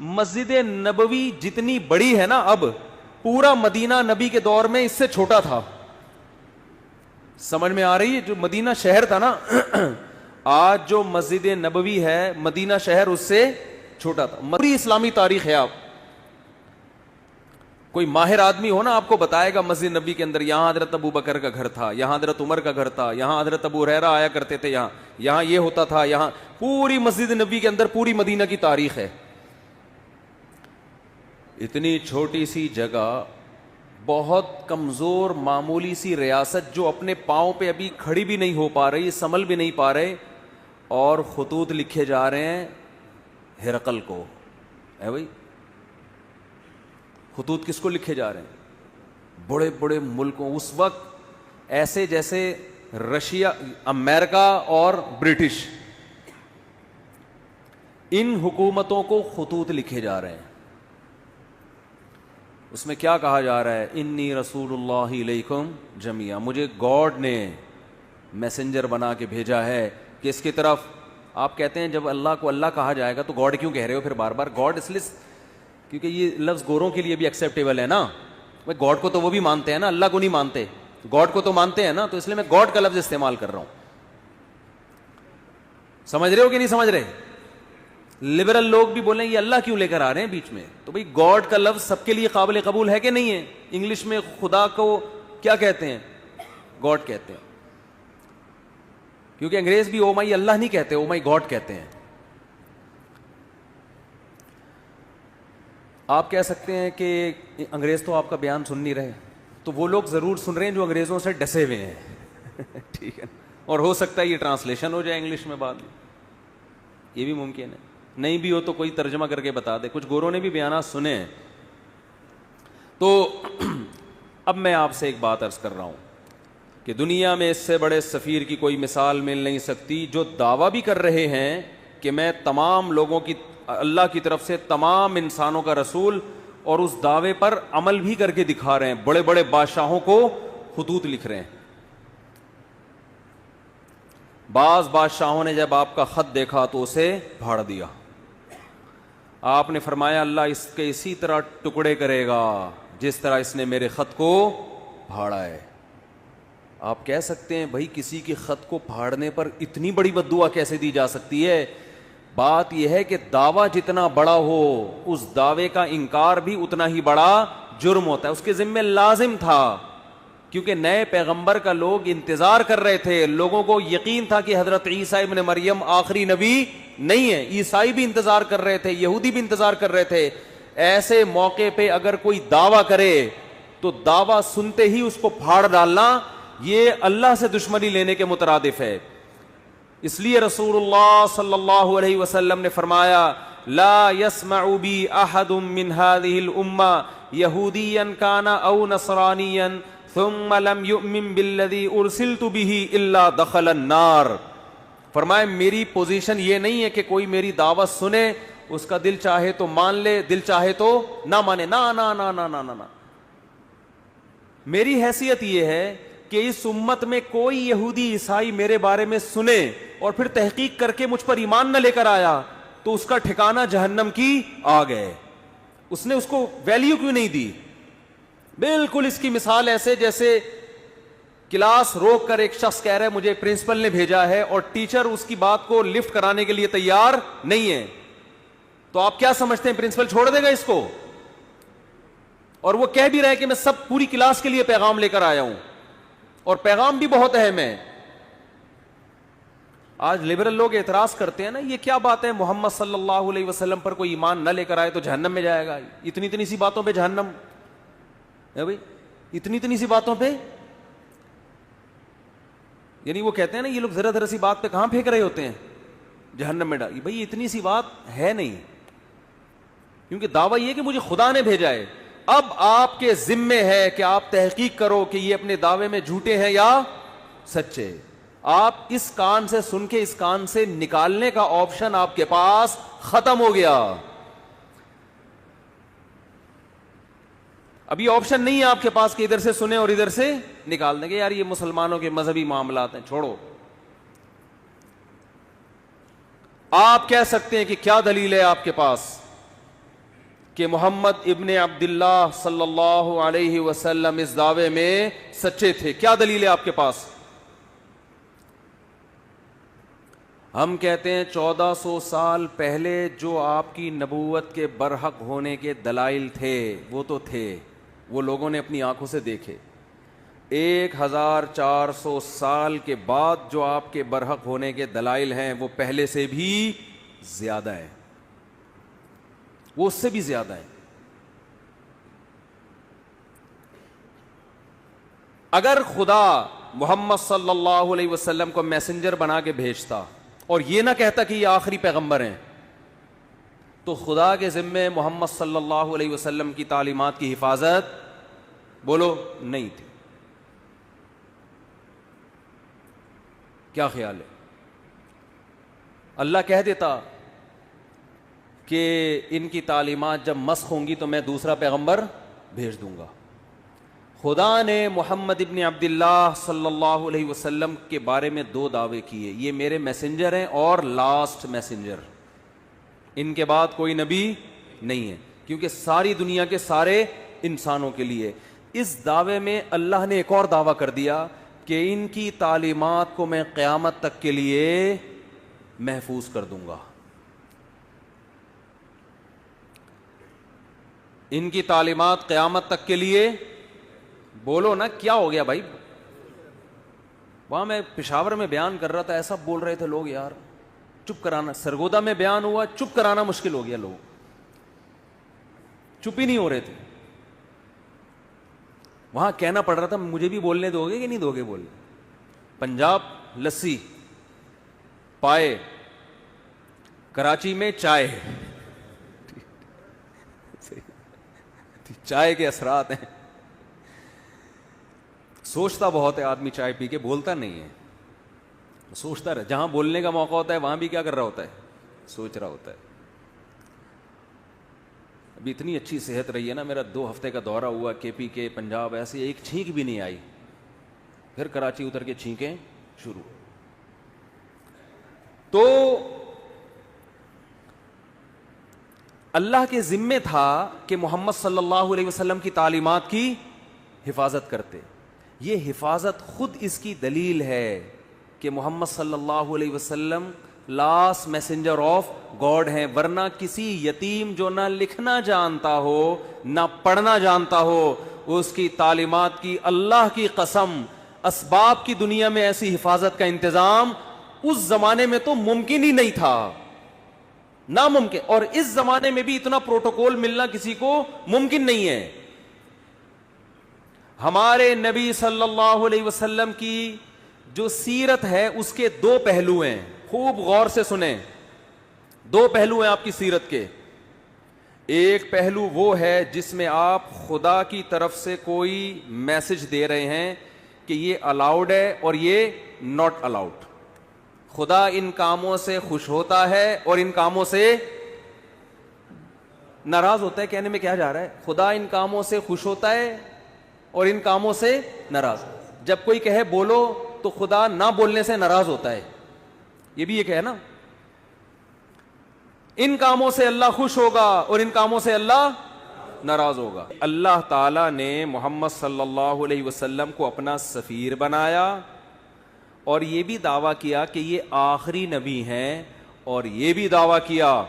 مسجد نبوی جتنی بڑی ہے نا اب، پورا مدینہ نبی کے دور میں اس سے چھوٹا تھا. سمجھ میں آ رہی ہے؟ جو مدینہ شہر تھا نا آج جو مسجد نبوی ہے مدینہ شہر اس سے چھوٹا تھا. پوری اسلامی تاریخ ہے. آپ کوئی ماہر آدمی ہو نا آپ کو بتائے گا مسجد نبی کے اندر یہاں حضرت ابو بکر کا گھر تھا, یہاں حضرت عمر کا گھر تھا, یہاں حضرت ابو ہریرہ آیا کرتے تھے, یہاں یہ ہوتا تھا, یہاں پوری مسجد نبی کے اندر پوری مدینہ کی تاریخ ہے. اتنی چھوٹی سی جگہ, بہت کمزور معمولی سی ریاست جو اپنے پاؤں پہ ابھی کھڑی بھی نہیں ہو پا رہی, سنبھل بھی نہیں پا رہے, اور خطوط لکھے جا رہے ہیں ہرقل کو. ہے بھائی, خطوط کس کو لکھے جا رہے ہیں؟ بڑے بڑے ملکوں, اس وقت ایسے جیسے رشیا, امریکہ اور برٹش, ان حکومتوں کو خطوط لکھے جا رہے ہیں. اس میں کیا کہا جا رہا ہے؟ انی رسول اللہ علیکم جمیعا, مجھے گاڈ نے میسنجر بنا کے بھیجا ہے. کس کی طرف؟ آپ کہتے ہیں جب اللہ کو اللہ کہا جائے گا تو گاڈ کیوں کہہ رہے ہو پھر بار بار؟ گاڈ اس لیے کیونکہ یہ لفظ گوروں کے لیے بھی ایکسیپٹیبل ہے نا. بھائی گاڈ کو تو وہ بھی مانتے ہیں نا, اللہ کو نہیں مانتے, گاڈ کو تو مانتے ہیں نا, تو اس لیے میں گاڈ کا لفظ استعمال کر رہا ہوں. سمجھ رہے ہو کہ نہیں سمجھ رہے؟ لبرل لوگ بھی بولیں یہ اللہ کیوں لے کر آ رہے ہیں بیچ میں؟ تو بھئی گاڈ کا لفظ سب کے لیے قابل قبول ہے کہ نہیں ہے؟ انگلش میں خدا کو کیا کہتے ہیں؟ گاڈ کہتے ہیں. کیونکہ انگریز بھی او مائی اللہ نہیں کہتے, او مائی گاڈ کہتے ہیں. آپ کہہ سکتے ہیں کہ انگریز تو آپ کا بیان سن نہیں رہے, تو وہ لوگ ضرور سن رہے ہیں جو انگریزوں سے ڈسے ہوئے ہیں. ٹھیک ہے, اور ہو سکتا ہے یہ ٹرانسلیشن ہو جائے انگلش میں بعد میں, یہ بھی ممکن ہے. نہیں بھی ہو تو کوئی ترجمہ کر کے بتا دے. کچھ گوروں نے بھی بیانات سنے ہیں. تو اب میں آپ سے ایک بات عرض کر رہا ہوں کہ دنیا میں اس سے بڑے سفیر کی کوئی مثال مل نہیں سکتی, جو دعویٰ بھی کر رہے ہیں کہ میں تمام لوگوں کی, اللہ کی طرف سے تمام انسانوں کا رسول, اور اس دعوے پر عمل بھی کر کے دکھا رہے ہیں. بڑے بڑے بادشاہوں کو خطوط لکھ رہے ہیں. بعض بادشاہوں نے جب آپ کا خط دیکھا تو اسے پھاڑ دیا. آپ نے فرمایا اللہ اس کے اسی طرح ٹکڑے کرے گا جس طرح اس نے میرے خط کو پھاڑا ہے. آپ کہہ سکتے ہیں بھائی کسی کے خط کو پھاڑنے پر اتنی بڑی بد دعا کیسے دی جا سکتی ہے؟ بات یہ ہے کہ دعویٰ جتنا بڑا ہو اس دعوے کا انکار بھی اتنا ہی بڑا جرم ہوتا ہے. اس کے ذمہ لازم تھا, کیونکہ نئے پیغمبر کا لوگ انتظار کر رہے تھے. لوگوں کو یقین تھا کہ حضرت عیسیٰ ابن مریم آخری نبی نہیں ہے. عیسائی بھی انتظار کر رہے تھے, یہودی بھی انتظار کر رہے تھے. ایسے موقع پہ اگر کوئی دعویٰ کرے تو دعویٰ سنتے ہی اس کو پھاڑ ڈالنا یہ اللہ سے دشمنی لینے کے مترادف ہے. اس لیے رسول اللہ صلی اللہ علیہ وسلم نے فرمایا لا يسمع بی احد من هذه الامة یہودیا کان او نصرانیا ثم لم یؤمن بالذی ارسلت به الا دخل النار. فرمایا میری پوزیشن یہ نہیں ہے کہ کوئی میری دعوت سنے, اس کا دل چاہے تو مان لے, دل چاہے تو نہ مانے. نا نا نا نا نا نا, میری حیثیت یہ ہے کہ اس امت میں کوئی یہودی عیسائی میرے بارے میں سنے اور پھر تحقیق کر کے مجھ پر ایمان نہ لے کر آیا تو اس کا ٹھکانہ جہنم کی آ گئے. اس نے اس کو ویلیو کیوں نہیں دی؟ بالکل اس کی مثال ایسے جیسے کلاس روک کر ایک شخص کہہ رہا ہے مجھے پرنسپل نے بھیجا ہے, اور ٹیچر اس کی بات کو لفٹ کرانے کے لیے تیار نہیں ہے, تو آپ کیا سمجھتے ہیں پرنسپل چھوڑ دے گا اس کو؟ اور وہ کہہ بھی رہا ہے کہ میں سب پوری کلاس کے لیے پیغام لے کر آیا ہوں, اور پیغام بھی بہت اہم ہے. آج لبرل لوگ اعتراض کرتے ہیں نا, یہ کیا بات ہے محمد صلی اللہ علیہ وسلم پر کوئی ایمان نہ لے کر آئے تو جہنم میں جائے گا. اتنی اتنی سی باتوں پہ جہنم ہے بھائی, اتنی اتنی سی باتوں پہ. یعنی وہ کہتے ہیں نا یہ لوگ ذرا ذرا سی بات پہ کہاں پھینک رہے ہوتے ہیں جہنم میں ڈال. بھائی اتنی سی بات ہے نہیں, کیونکہ دعویٰ یہ کہ مجھے خدا نے بھیجا ہے. اب آپ کے ذمے ہے کہ آپ تحقیق کرو کہ یہ اپنے دعوے میں جھوٹے ہیں یا سچے. آپ اس کان سے سن کے اس کان سے نکالنے کا آپشن آپ کے پاس ختم ہو گیا. ابھی آپشن نہیں ہے آپ کے پاس کہ ادھر سے سنیں اور ادھر سے نکال دیں گے یار یہ مسلمانوں کے مذہبی معاملات ہیں, چھوڑو. آپ کہہ سکتے ہیں کہ کیا دلیل ہے آپ کے پاس؟ کہ محمد ابن عبداللہ صلی اللہ علیہ وسلم اس دعوے میں سچے تھے. کیا دلیل ہے آپ کے پاس؟ ہم کہتے ہیں 1400 سال پہلے جو آپ کی نبوت کے برحق ہونے کے دلائل تھے وہ تو تھے، وہ لوگوں نے اپنی آنکھوں سے دیکھے. 1400 سال کے بعد جو آپ کے برحق ہونے کے دلائل ہیں وہ پہلے سے بھی زیادہ ہیں، وہ اس سے بھی زیادہ ہیں. اگر خدا محمد صلی اللہ علیہ وسلم کو میسنجر بنا کے بھیجتا اور یہ نہ کہتا کہ یہ آخری پیغمبر ہیں، تو خدا کے ذمے محمد صلی اللہ علیہ وسلم کی تعلیمات کی حفاظت بولو نہیں تھی. کیا خیال ہے؟ اللہ کہہ دیتا کہ ان کی تعلیمات جب مسخ ہوں گی تو میں دوسرا پیغمبر بھیج دوں گا. خدا نے محمد ابن عبداللہ صلی اللہ علیہ وسلم کے بارے میں 2 دعوے کیے، یہ میرے میسنجر ہیں اور لاسٹ میسنجر، ان کے بعد کوئی نبی نہیں ہے، کیونکہ ساری دنیا کے سارے انسانوں کے لیے. اس دعوے میں اللہ نے ایک اور دعویٰ کر دیا کہ ان کی تعلیمات کو میں قیامت تک کے لیے محفوظ کر دوں گا. ان کی تعلیمات قیامت تک کے لیے، بولو نا کیا ہو گیا بھائی؟ وہاں میں پشاور میں بیان کر رہا تھا، ایسا بول رہے تھے لوگ یار چپ کرانا. سرگودا میں بیان ہوا، چپ کرانا مشکل ہو گیا، لوگ چپ ہی نہیں ہو رہے تھے. وہاں کہنا پڑ رہا تھا مجھے بھی بولنے دو گے کہ نہیں دو گے بولنے. پنجاب لسی پائے، کراچی میں چائے، چائے کے اثرات ہیں. سوچتا بہت ہے آدمی، چائے پی کے بولتا نہیں ہے، سوچتا رہے. جہاں بولنے کا موقع ہوتا ہے وہاں بھی کیا کر رہا ہوتا ہے؟ سوچ رہا ہوتا ہے. ابھی اتنی اچھی صحت رہی ہے نا، میرا 2 ہفتے کا دورہ ہوا کے پی کے پنجاب، ایسے ایک چھینک بھی نہیں آئی. پھر کراچی اتر کے چھینکیں شروع. تو اللہ کے ذمے تھا کہ محمد صلی اللہ علیہ وسلم کی تعلیمات کی حفاظت کرتے. یہ حفاظت خود اس کی دلیل ہے کہ محمد صلی اللہ علیہ وسلم لاسٹ میسنجر آف گاڈ ہیں. ورنہ کسی یتیم جو نہ لکھنا جانتا ہو نہ پڑھنا جانتا ہو، اس کی تعلیمات کی اللہ کی قسم اسباب کی دنیا میں ایسی حفاظت کا انتظام اس زمانے میں تو ممکن ہی نہیں تھا، ناممکن. اور اس زمانے میں بھی اتنا پروٹوکول ملنا کسی کو ممکن نہیں ہے. ہمارے نبی صلی اللہ علیہ وسلم کی جو سیرت ہے اس کے 2 پہلو ہیں، خوب غور سے سنیں. 2 پہلو ہیں آپ کی سیرت کے. ایک پہلو وہ ہے جس میں آپ خدا کی طرف سے کوئی میسج دے رہے ہیں کہ یہ الاؤڈ ہے اور یہ ناٹ الاؤڈ. خدا ان کاموں سے خوش ہوتا ہے اور ان کاموں سے ناراض ہوتا ہے. کہنے میں کیا جا رہا ہے؟ خدا ان کاموں سے خوش ہوتا ہے اور ان کاموں سے ناراض. جب کوئی کہے بولو تو خدا نہ بولنے سے ناراض ہوتا ہے، یہ بھی ایک ہے نا. ان کاموں سے اللہ خوش ہوگا اور ان کاموں سے اللہ ناراض ہوگا. اللہ تعالی نے محمد صلی اللہ علیہ وسلم کو اپنا سفیر بنایا اور یہ بھی دعویٰ کیا کہ یہ آخری نبی ہیں، اور یہ بھی دعویٰ کیا،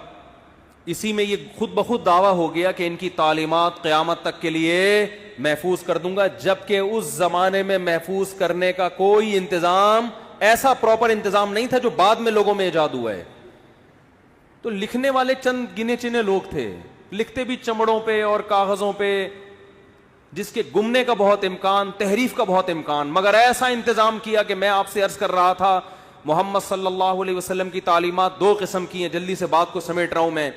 اسی میں یہ خود بخود دعویٰ ہو گیا کہ ان کی تعلیمات قیامت تک کے لیے محفوظ کر دوں گا. جبکہ اس زمانے میں محفوظ کرنے کا کوئی انتظام، ایسا پراپر انتظام نہیں تھا جو بعد میں لوگوں میں ایجاد ہوا ہے. تو لکھنے والے چند گنے چنے لوگ تھے، لکھتے بھی چمڑوں پہ اور کاغذوں پہ، جس کے گمنے کا بہت امکان، تحریف کا بہت امکان. مگر ایسا انتظام کیا کہ میں آپ سے عرض کر رہا تھا محمد صلی اللہ علیہ وسلم کی تعلیمات 2 قسم کی ہیں. جلدی سے بات کو سمیٹ رہا ہوں میں.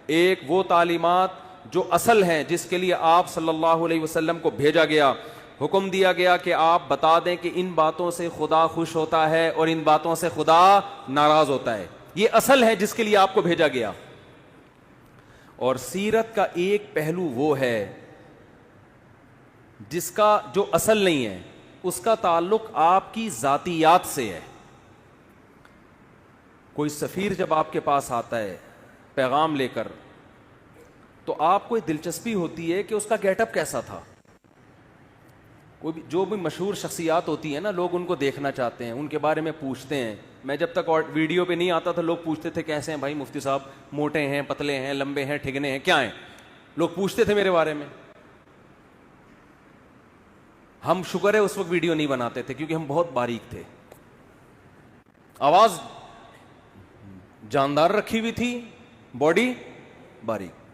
ایک وہ تعلیمات جو اصل ہیں، جس کے لیے آپ صلی اللہ علیہ وسلم کو بھیجا گیا، حکم دیا گیا کہ آپ بتا دیں کہ ان باتوں سے خدا خوش ہوتا ہے اور ان باتوں سے خدا ناراض ہوتا ہے. یہ اصل ہے جس کے لیے آپ کو بھیجا گیا. اور سیرت کا ایک پہلو وہ ہے جس کا جو اصل نہیں ہے، اس کا تعلق آپ کی ذاتیات سے ہے. کوئی سفیر جب آپ کے پاس آتا ہے پیغام لے کر، تو آپ کو دلچسپی ہوتی ہے کہ اس کا گیٹ اپ کیسا تھا. کوئی بھی جو بھی مشہور شخصیات ہوتی ہیں نا, لوگ ان کو دیکھنا چاہتے ہیں, ان کے بارے میں پوچھتے ہیں. میں جب تک ویڈیو پہ نہیں آتا تھا لوگ پوچھتے تھے کیسے ہیں بھائی مفتی صاحب, موٹے ہیں, پتلے ہیں, لمبے ہیں, ٹھگنے ہیں, کیا ہیں, لوگ پوچھتے تھے میرے بارے میں. ہم شکر ہے اس وقت ویڈیو نہیں بناتے تھے کیونکہ ہم بہت باریک تھے, آواز جاندار رکھی ہوئی تھی, باڈی باریک.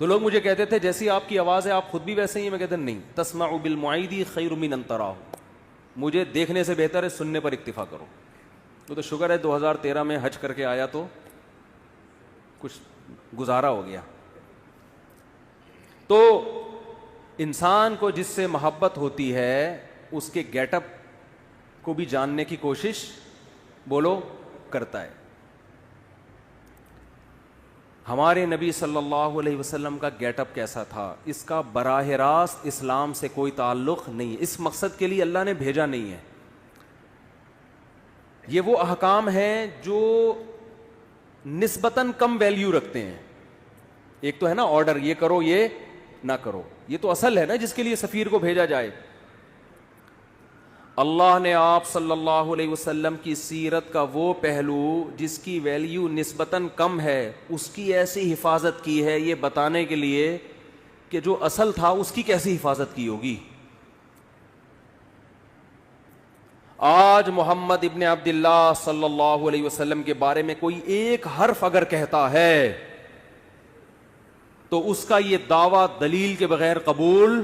تو لوگ مجھے کہتے تھے جیسی آپ کی آواز ہے آپ خود بھی ویسے ہی ہیں. میں کہتا نہیں, تسمع بالمعید خیر من ان تراہ, مجھے دیکھنے سے بہتر ہے سننے پر اکتفا کرو. تو شکر ہے 2013 میں حج کر کے آیا تو کچھ گزارا ہو گیا. تو انسان کو جس سے محبت ہوتی ہے اس کے گیٹ اپ کو بھی جاننے کی کوشش بولو کرتا ہے. ہمارے نبی صلی اللہ علیہ وسلم کا گیٹ اپ کیسا تھا, اس کا براہ راست اسلام سے کوئی تعلق نہیں ہے. اس مقصد کے لیے اللہ نے بھیجا نہیں ہے. یہ وہ احکام ہیں جو نسبتاً کم ویلیو رکھتے ہیں. ایک تو ہے نا آرڈر, یہ کرو یہ نہ کرو, یہ تو اصل ہے نا جس کے لیے سفیر کو بھیجا جائے. اللہ نے آپ صلی اللہ علیہ وسلم کی سیرت کا وہ پہلو جس کی ویلیو نسبتاً کم ہے اس کی ایسی حفاظت کی ہے یہ بتانے کے لیے کہ جو اصل تھا اس کی کیسی حفاظت کی ہوگی. آج محمد ابن عبداللہ صلی اللہ علیہ وسلم کے بارے میں کوئی ایک حرف اگر کہتا ہے تو اس کا یہ دعویٰ دلیل کے بغیر قبول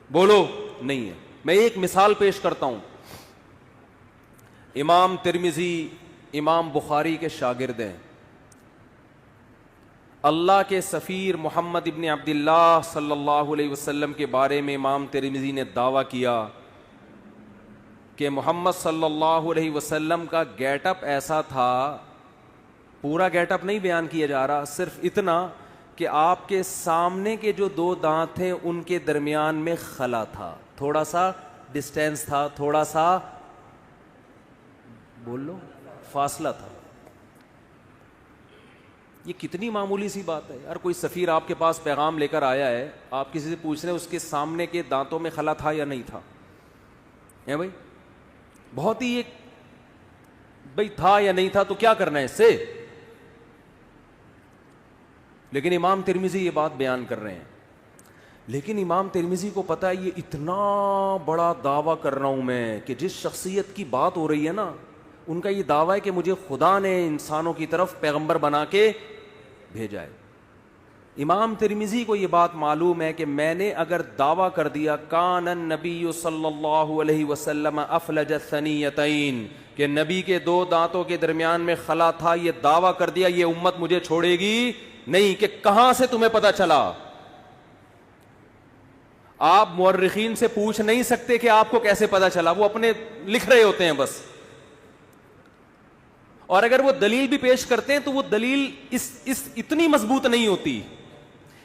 بولو نہیں ہے. میں ایک مثال پیش کرتا ہوں. امام ترمذی امام بخاری کے شاگرد ہیں. اللہ کے سفیر محمد ابن عبداللہ صلی اللہ علیہ وسلم کے بارے میں امام ترمذی نے دعویٰ کیا کہ محمد صلی اللہ علیہ وسلم کا گیٹ اپ ایسا تھا. پورا گیٹ اپ نہیں بیان کیا جا رہا, صرف اتنا کہ آپ کے سامنے کے جو دو دانت تھے ان کے درمیان میں خلا تھا, تھوڑا سا ڈسٹینس تھا, تھوڑا سا بول لو فاصلہ تھا. یہ کتنی معمولی سی بات ہے یار. کوئی سفیر آپ کے پاس پیغام لے کر آیا ہے, آپ کسی سے پوچھ رہے ہیں اس کے سامنے کے دانتوں میں خلا تھا یا نہیں تھا, ہے بھائی, بہت ہی ایک بھائی تھا یا نہیں تھا تو کیا کرنا ہے اس سے. لیکن امام ترمذی یہ بات بیان کر رہے ہیں. لیکن امام ترمذی کو پتا ہے یہ اتنا بڑا دعویٰ کر رہا ہوں میں کہ جس شخصیت کی بات ہو رہی ہے نا ان کا یہ دعویٰ ہے کہ مجھے خدا نے انسانوں کی طرف پیغمبر بنا کے بھیجا ہے. امام ترمذی کو یہ بات معلوم ہے کہ میں نے اگر دعویٰ کر دیا کان النبی صلی اللہ علیہ وسلم افلج الثنیتین کہ نبی کے دو دانتوں کے درمیان میں خلا تھا, یہ دعویٰ کر دیا, یہ امت مجھے چھوڑے گی نہیں. کہ کہاں سے تمہیں پتا چلا؟ آپ مورخین سے پوچھ نہیں سکتے کہ آپ کو کیسے پتا چلا, وہ اپنے لکھ رہے ہوتے ہیں بس. اور اگر وہ دلیل بھی پیش کرتے ہیں تو وہ دلیل اس اتنی مضبوط نہیں ہوتی.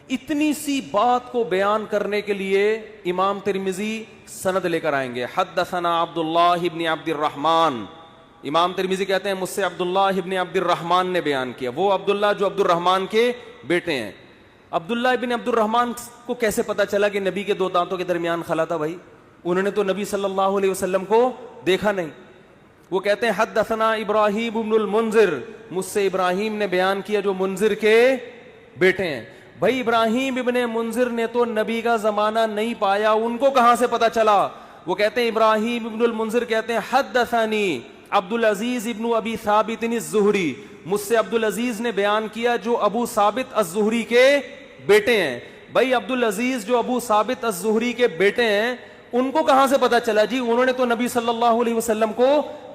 اتنی سی بات کو بیان کرنے کے لیے امام ترمذی سند لے کر آئیں گے. حدثنا عبداللہ ابن عبد الرحمن, امام ترمذی کہتے ہیں مجھ سے عبداللہ ابن عبد الرحمن نے بیان کیا. وہ عبداللہ جو عبد الرحمن کے بیٹے ہیں. عبداللہ ابن عبد الرحمن کو کیسے پتا چلا کہ نبی کے دو دانتوں کے درمیان خلا تھا؟ بھائی انہوں نے تو نبی صلی اللہ علیہ وسلم کو دیکھا نہیں. وہ کہتے ہیں حدثنا ابراہیم ابن المنذر, مجھ سے ابراہیم نے بیان کیا جو منذر کے بیٹے ہیں. بھائی ابراہیم ابن منذر نے تو نبی کا زمانہ نہیں پایا, ان کو کہاں سے پتا چلا؟ وہ کہتے ہیں ابراہیم ابن المنذر کہتے ہیں حدثنی عبد العزیز ابن ابی ثابت الزہری, مجھ سے عبد العزیز نے بیان کیا جو ابو ثابت الزہری کے بیٹے ہیں. بھائی عبد العزیز جو ابو ثابت الزہری کے بیٹے ہیں ان کو کہاں سے پتا چلا؟ جی انہوں نے تو نبی صلی اللہ علیہ وسلم کو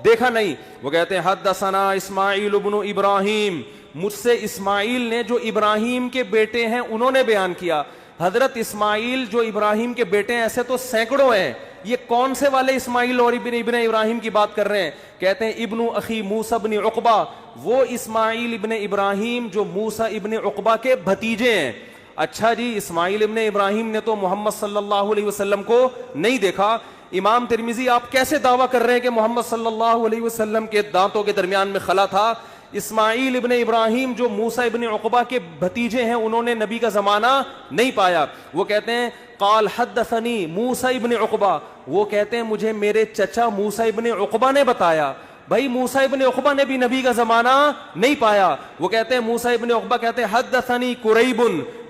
دیکھا نہیں. وہ کہتے ہیں حدثنا اسماعیل ابن ابراہیم, مجھ سے اسماعیل نے جو ابراہیم کے بیٹے ہیں انہوں نے بیان کیا. حضرت اسماعیل جو ابراہیم کے بیٹے ہیں ایسے تو سینکڑوں ہیں, یہ کون سے والے اسماعیل اور ابن ابراہیم کی بات کر رہے ہیں؟ کہتے ہیں ابن اخی موسیٰ ابن عقبہ, وہ اسماعیل ابن ابراہیم جو موسیٰ ابن عقبہ کے بھتیجے ہیں. اچھا جی, اسماعیل ابن ابراہیم نے تو محمد صلی اللہ علیہ وسلم کو نہیں دیکھا. امام ترمذی آپ کیسے دعویٰ کر رہے ہیں کہ محمد صلی اللہ علیہ وسلم کے دانتوں کے درمیان میں خلا تھا؟ اسماعیل ابن ابراہیم جو موسیٰ ابن عقبہ کے بھتیجے ہیں, انہوں نے نبی کا زمانہ نہیں پایا. وہ کہتے ہیں قال حدثنی موسیٰ ابن عقبہ, وہ کہتے ہیں مجھے میرے چچا موسیٰ ابن عقبہ نے بتایا. بھائی موسیٰ ابن عقبہ نے بھی نبی کا زمانہ نہیں پایا. وہ کہتے ہیں موسیٰ ابن عقبہ کہتے ہیں حدثنی قریب,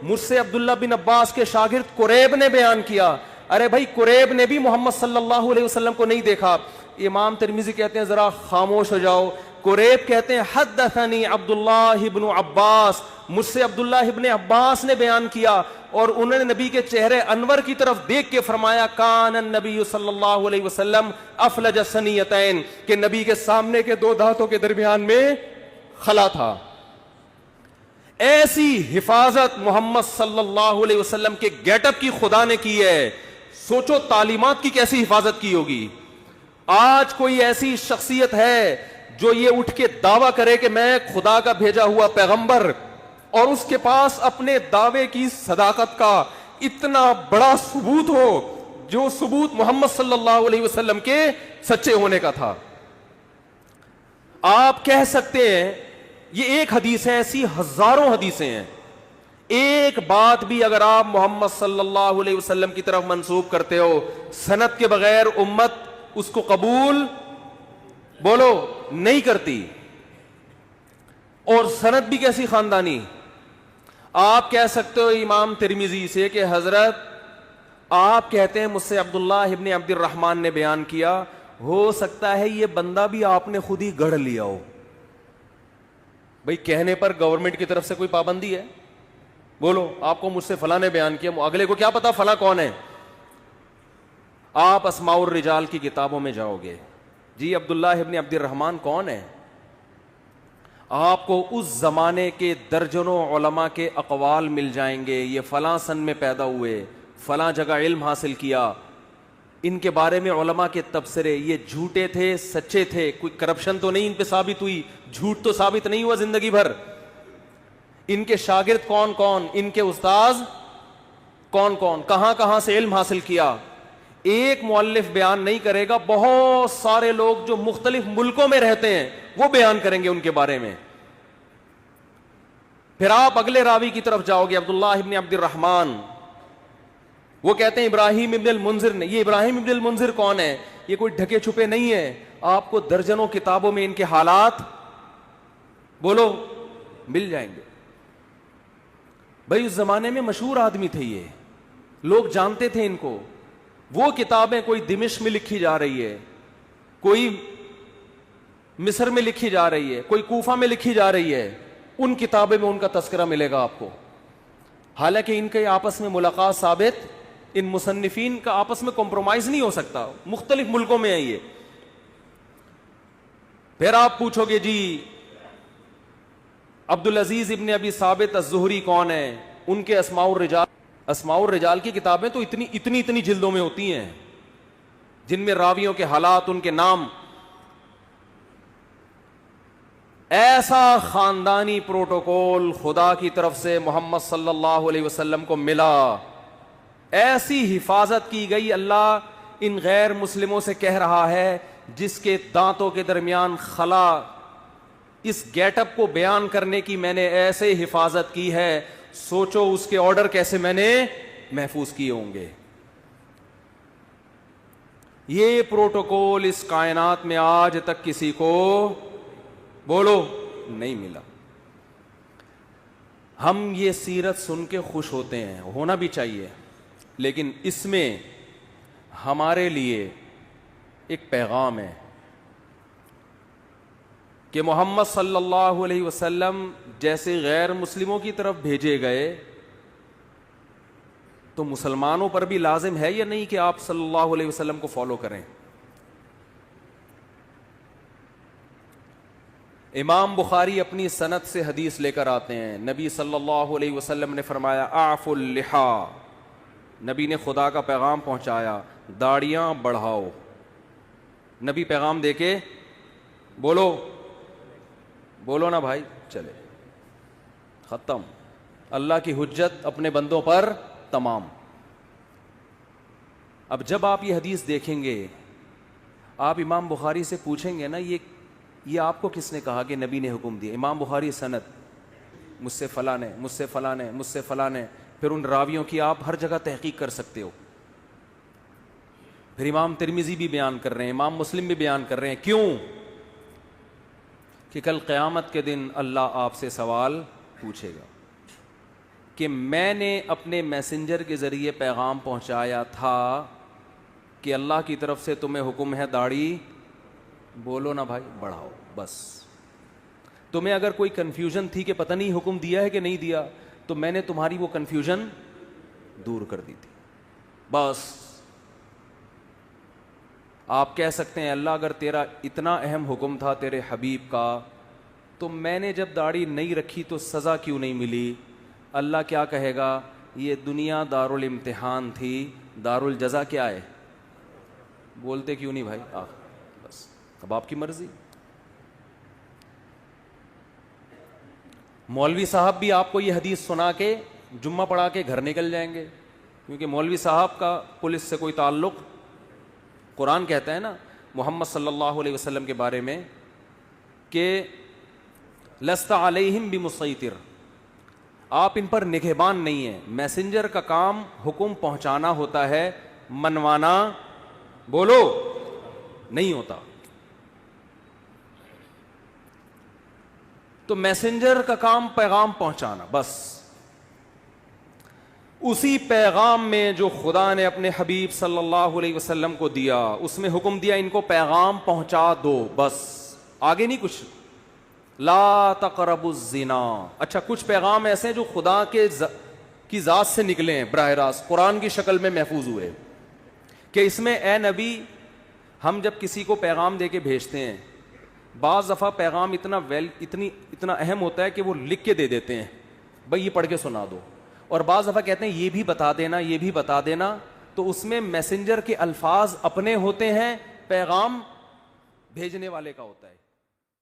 مجھ سے عبداللہ بن عباس کے شاگرد قریب نے بیان کیا. ارے بھائی قریب نے بھی محمد صلی اللہ علیہ وسلم کو نہیں دیکھا. امام ترمذی کہتے ہیں ذرا خاموش ہو جاؤ. قریب کہتے ہیں حدثنی عبداللہ ابن عباس, مجھ سے عبداللہ ابن عباس نے بیان کیا, اور انہوں نے نبی کے چہرے انور کی طرف دیکھ کے فرمایا کان النبی صلی اللہ علیہ وسلم افلج الثنیتین, کہ نبی کے سامنے کے دو دانتوں کے درمیان میں خلا تھا. ایسی حفاظت محمد صلی اللہ علیہ وسلم کے گیٹ اپ کی خدا نے کی ہے. سوچو تعلیمات کی کیسی حفاظت کی ہوگی. آج کوئی ایسی شخصیت ہے جو یہ اٹھ کے دعویٰ کرے کہ میں خدا کا بھیجا ہوا پیغمبر, اور اس کے پاس اپنے دعوے کی صداقت کا اتنا بڑا ثبوت ہو جو ثبوت محمد صلی اللہ علیہ وسلم کے سچے ہونے کا تھا. آپ کہہ سکتے ہیں یہ ایک حدیث ہے, ایسی ہزاروں حدیثیں ہیں, ایک بات بھی اگر آپ محمد صلی اللہ علیہ وسلم کی طرف منسوب کرتے ہو سند کے بغیر امت اس کو قبول بولو نہیں کرتی. اور سند بھی کیسی خاندانی. آپ کہہ سکتے ہو امام ترمذی سے کہ حضرت آپ کہتے ہیں مجھ سے عبداللہ ابن عبد الرحمن نے بیان کیا, ہو سکتا ہے یہ بندہ بھی آپ نے خود ہی گڑھ لیا ہو. بھئی کہنے پر گورنمنٹ کی طرف سے کوئی پابندی ہے؟ بولو آپ کو مجھ سے فلاں نے بیان کیا, اگلے کو کیا پتا فلاں کون ہے. آپ اسماء الرجال کی کتابوں میں جاؤ گے, جی عبداللہ ابن عبد الرحمن کون ہے, آپ کو اس زمانے کے درجنوں علماء کے اقوال مل جائیں گے. یہ فلاں سن میں پیدا ہوئے, فلاں جگہ علم حاصل کیا, ان کے بارے میں علماء کے تبصرے, یہ جھوٹے تھے سچے تھے, کوئی کرپشن تو نہیں ان پہ ثابت ہوئی, جھوٹ تو ثابت نہیں ہوا زندگی بھر. ان کے شاگرد کون کون, ان کے استاذ کون کون, کہاں کہاں سے علم حاصل کیا. ایک مؤلف بیان نہیں کرے گا, بہت سارے لوگ جو مختلف ملکوں میں رہتے ہیں وہ بیان کریں گے ان کے بارے میں. پھر آپ اگلے راوی کی طرف جاؤ گے, عبداللہ ابن عبد الرحمن, وہ کہتے ہیں ابراہیم ابن المنذر نے. یہ ابراہیم ابن المنذر کون ہے؟ یہ کوئی ڈھکے چھپے نہیں ہے, آپ کو درجنوں کتابوں میں ان کے حالات بولو مل جائیں گے. بھائی اس زمانے میں مشہور آدمی تھے, یہ لوگ جانتے تھے ان کو. وہ کتابیں کوئی دمشق میں لکھی جا رہی ہے, کوئی مصر میں لکھی جا رہی ہے, کوئی کوفہ میں لکھی جا رہی ہے, ان کتابیں میں ان کا تذکرہ ملے گا آپ کو. حالانکہ ان کے آپس میں ملاقات ثابت, ان مصنفین کا آپس میں کمپرومائز نہیں ہو سکتا, مختلف ملکوں میں ہیں یہ. پھر آپ پوچھو گے جی عبدالعزیز ابن ابی ثابت الزہری کون ہے, ان کے اسماء الرجال. اسماء الرجال کی کتابیں تو اتنی جلدوں میں ہوتی ہیں جن میں راویوں کے حالات, ان کے نام. ایسا خاندانی پروٹوکول خدا کی طرف سے محمد صلی اللہ علیہ وسلم کو ملا, ایسی حفاظت کی گئی. اللہ ان غیر مسلموں سے کہہ رہا ہے جس کے دانتوں کے درمیان خلا, اس گیٹ اپ کو بیان کرنے کی میں نے ایسے حفاظت کی ہے, سوچو اس کے آرڈر کیسے میں نے محفوظ کیے ہوں گے. یہ پروٹوکول اس کائنات میں آج تک کسی کو بولو نہیں ملا. ہم یہ سیرت سن کے خوش ہوتے ہیں, ہونا بھی چاہیے, لیکن اس میں ہمارے لیے ایک پیغام ہے کہ محمد صلی اللہ علیہ وسلم جیسے غیر مسلموں کی طرف بھیجے گئے تو مسلمانوں پر بھی لازم ہے یا نہیں کہ آپ صلی اللہ علیہ وسلم کو فالو کریں. امام بخاری اپنی سند سے حدیث لے کر آتے ہیں, نبی صلی اللہ علیہ وسلم نے فرمایا اعفوا اللحا, نبی نے خدا کا پیغام پہنچایا, داڑیاں بڑھاؤ. نبی پیغام دے کے بولو نا بھائی, چلے ختم. اللہ کی حجت اپنے بندوں پر تمام. اب جب آپ یہ حدیث دیکھیں گے, آپ امام بخاری سے پوچھیں گے نا یہ یہ آپ کو کس نے کہا کہ نبی نے حکم دیا؟ امام بخاری سند، مجھ سے فلاں نے، مجھ سے فلاں نے، مجھ سے فلاں نے، پھر ان راویوں کی آپ ہر جگہ تحقیق کر سکتے ہو. پھر امام ترمذی بھی بیان کر رہے ہیں، امام مسلم بھی بیان کر رہے ہیں. کیوں؟ کہ کل قیامت کے دن اللہ آپ سے سوال پوچھے گا کہ میں نے اپنے میسنجر کے ذریعے پیغام پہنچایا تھا کہ اللہ کی طرف سے تمہیں حکم ہے داڑھی بولو نا بھائی بڑھاؤ. بس تمہیں اگر کوئی کنفیوژن تھی کہ پتہ نہیں حکم دیا ہے کہ نہیں دیا، تو میں نے تمہاری وہ کنفیوژن دور کر دی تھی. بس آپ کہہ سکتے ہیں اللہ اگر تیرا اتنا اہم حکم تھا تیرے حبیب کا، تو میں نے جب داڑھی نہیں رکھی تو سزا کیوں نہیں ملی؟ اللہ کیا کہے گا؟ یہ دنیا دارالامتحان تھی، دارالجزا کیا ہے؟ بولتے کیوں نہیں بھائی؟ بس اب آپ کی مرضی. مولوی صاحب بھی آپ کو یہ حدیث سنا کے جمعہ پڑھا کے گھر نکل جائیں گے، کیونکہ مولوی صاحب کا پولیس سے کوئی تعلق. قرآن کہتا ہے نا محمد صلی اللہ علیہ وسلم کے بارے میں کہ لست علیہم بمسیطر، آپ ان پر نگہبان نہیں ہیں. میسنجر کا کام حکم پہنچانا ہوتا ہے، منوانا بولو نہیں ہوتا. تو میسنجر کا کام پیغام پہنچانا بس. اسی پیغام میں جو خدا نے اپنے حبیب صلی اللہ علیہ وسلم کو دیا، اس میں حکم دیا ان کو پیغام پہنچا دو بس، آگے نہیں کچھ. لا تقربوا الزنا. اچھا کچھ پیغام ایسے ہیں جو خدا کی ذات سے نکلے ہیں، براہ راست قرآن کی شکل میں محفوظ ہوئے، کہ اس میں اے نبی ہم جب کسی کو پیغام دے کے بھیجتے ہیں، بعض دفعہ پیغام اتنا اہم ہوتا ہے کہ وہ لکھ کے دے دیتے ہیں، بھائی یہ پڑھ کے سنا دو، اور بعض دفعہ کہتے ہیں یہ بھی بتا دینا، یہ بھی بتا دینا. تو اس میں میسنجر کے الفاظ اپنے ہوتے ہیں، پیغام بھیجنے والے کا ہوتا ہے.